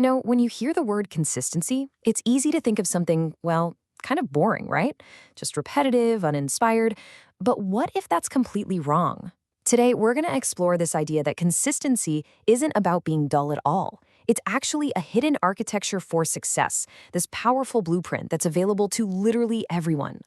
When you hear the word consistency, it's easy to think of something, well, kind of boring, right? Just repetitive, uninspired. But what if that's completely wrong? Today, we're going to explore this idea that consistency isn't about being dull at all. It's actually a hidden architecture for success, this powerful blueprint that's available to literally everyone.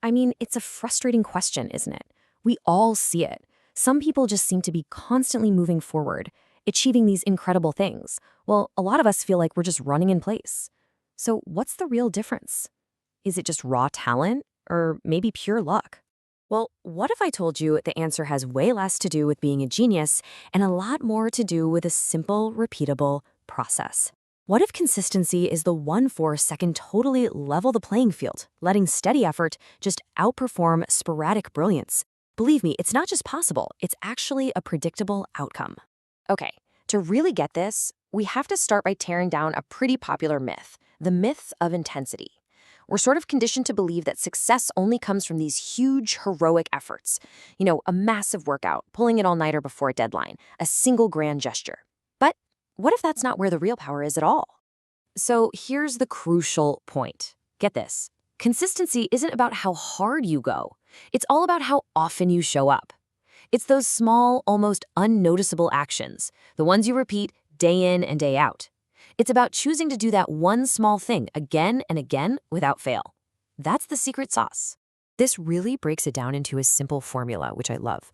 I mean, it's a frustrating question, isn't it? We all see it. Some people just seem to be constantly moving forward, achieving these incredible things. Well, a lot of us feel like we're just running in place. So, what's the real difference? Is it just raw talent or maybe pure luck? Well, what if I told you the answer has way less to do with being a genius and a lot more to do with a simple, repeatable process? What if consistency is the one force that can totally level the playing field, letting steady effort just outperform sporadic brilliance? Believe me, it's not just possible, it's actually a predictable outcome. Okay, to really get this, we have to start by tearing down a pretty popular myth, the myth of intensity. We're sort of conditioned to believe that success only comes from these huge, heroic efforts. A massive workout, pulling an all-nighter before a deadline, a single grand gesture. But what if that's not where the real power is at all? So here's the crucial point. Get this. Consistency isn't about how hard you go. It's all about how often you show up. It's those small, almost unnoticeable actions, the ones you repeat day in and day out. It's about choosing to do that one small thing again and again without fail. That's the secret sauce. This really breaks it down into a simple formula, which I love.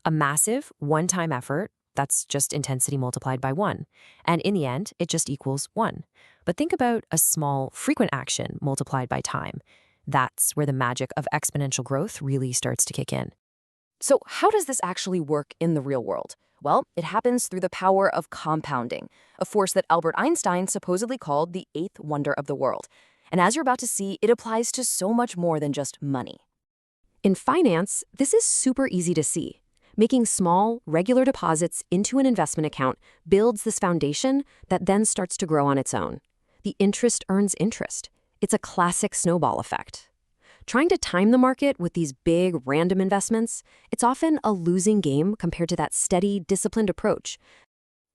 A massive, one-time effort, that's just intensity multiplied by 1. And in the end, it just equals 1. But think about a small, frequent action multiplied by time. That's where the magic of exponential growth really starts to kick in. So how does this actually work in the real world? Well, it happens through the power of compounding, a force that Albert Einstein supposedly called the eighth wonder of the world. And as you're about to see, it applies to so much more than just money. In finance, this is super easy to see. Making small, regular deposits into an investment account builds this foundation that then starts to grow on its own. The interest earns interest. It's a classic snowball effect. Trying to time the market with these big, random investments, it's often a losing game compared to that steady, disciplined approach.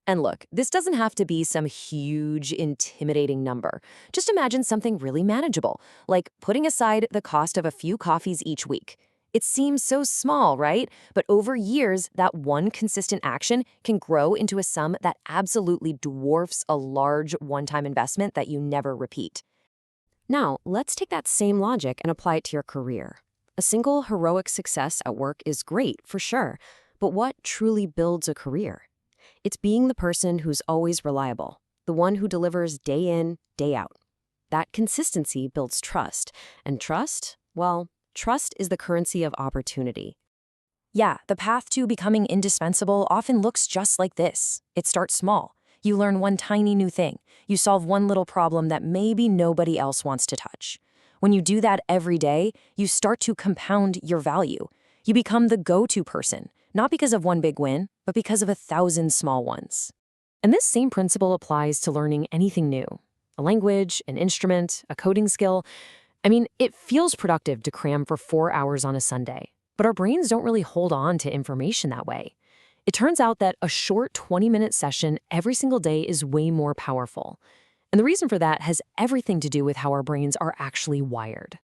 And look, this doesn't have to be some huge, intimidating number. Just imagine something really manageable, like putting aside the cost of a few coffees each week. It seems so small, right? But over years, that one consistent action can grow into a sum that absolutely dwarfs a large one-time investment that you never repeat. Now, let's take that same logic and apply it to your career. A single heroic success at work is great, for sure, but what truly builds a career? It's being the person who's always reliable, the one who delivers day in, day out. That consistency builds trust, and trust, well, trust is the currency of opportunity. Yeah, the path to becoming indispensable often looks just like this. It starts small. You learn one tiny new thing. You solve one little problem that maybe nobody else wants to touch. When you do that every day, you start to compound your value. You become the go-to person, not because of one big win, but because of 1,000 small ones. And this same principle applies to learning anything new. A language, an instrument, a coding skill. I mean, it feels productive to cram for 4 hours on a Sunday, but our brains don't really hold on to information that way. It turns out that a short 20-minute session every single day is way more powerful. And the reason for that has everything to do with how our brains are actually wired.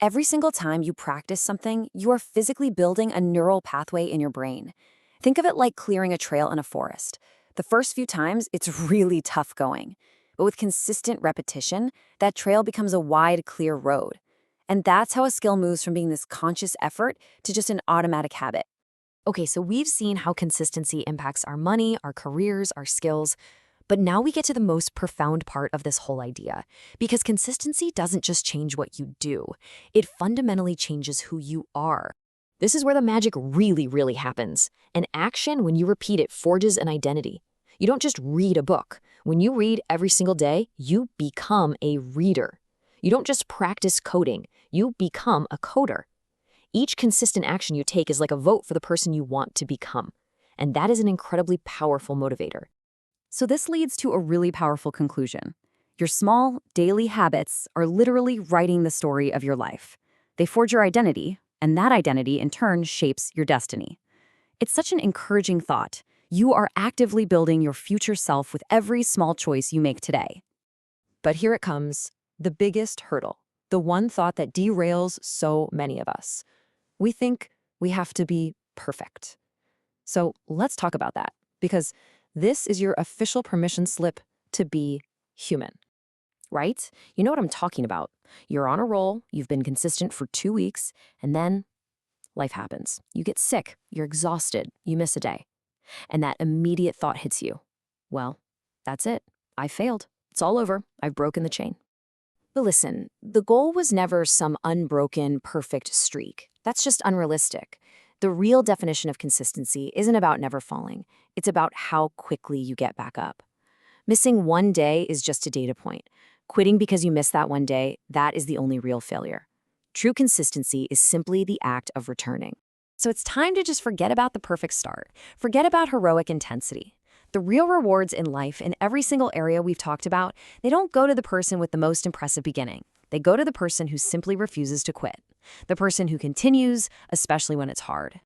Every single time you practice something, you are physically building a neural pathway in your brain. Think of it like clearing a trail in a forest. The first few times, it's really tough going. But with consistent repetition, that trail becomes a wide, clear road. And that's how a skill moves from being this conscious effort to just an automatic habit. Okay, so we've seen how consistency impacts our money, our careers, our skills, but now we get to the most profound part of this whole idea, because consistency doesn't just change what you do, it fundamentally changes who you are. This is where the magic really, really happens. An action, when you repeat it, forges an identity. You don't just read a book. When you read every single day, you become a reader. You don't just practice coding, you become a coder. Each consistent action you take is like a vote for the person you want to become. And that is an incredibly powerful motivator. So this leads to a really powerful conclusion. Your small, daily habits are literally writing the story of your life. They forge your identity, and that identity in turn shapes your destiny. It's such an encouraging thought. You are actively building your future self with every small choice you make today. But here it comes, the biggest hurdle, the one thought that derails so many of us. We think we have to be perfect. So let's talk about that, because this is your official permission slip to be human, right? You know what I'm talking about. You're on a roll, you've been consistent for 2 weeks, and then life happens. You get sick, you're exhausted, you miss a day. And that immediate thought hits you. Well, that's it. I failed. It's all over. I've broken the chain. But listen, the goal was never some unbroken, perfect streak. That's just unrealistic. The real definition of consistency isn't about never falling. It's about how quickly you get back up. Missing one day is just a data point. Quitting because you missed that one day, that is the only real failure. True consistency is simply the act of returning. So it's time to just forget about the perfect start. Forget about heroic intensity. The real rewards in life, in every single area we've talked about, they don't go to the person with the most impressive beginning. They go to the person who simply refuses to quit. The person who continues, especially when it's hard.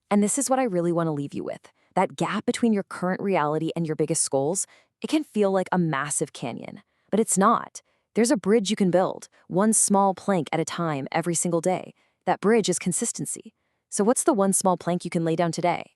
And this is what I really want to leave you with. That gap between your current reality and your biggest goals, it can feel like a massive canyon. But it's not. There's a bridge you can build, one small plank at a time every single day. That bridge is consistency. So what's the one small plank you can lay down today?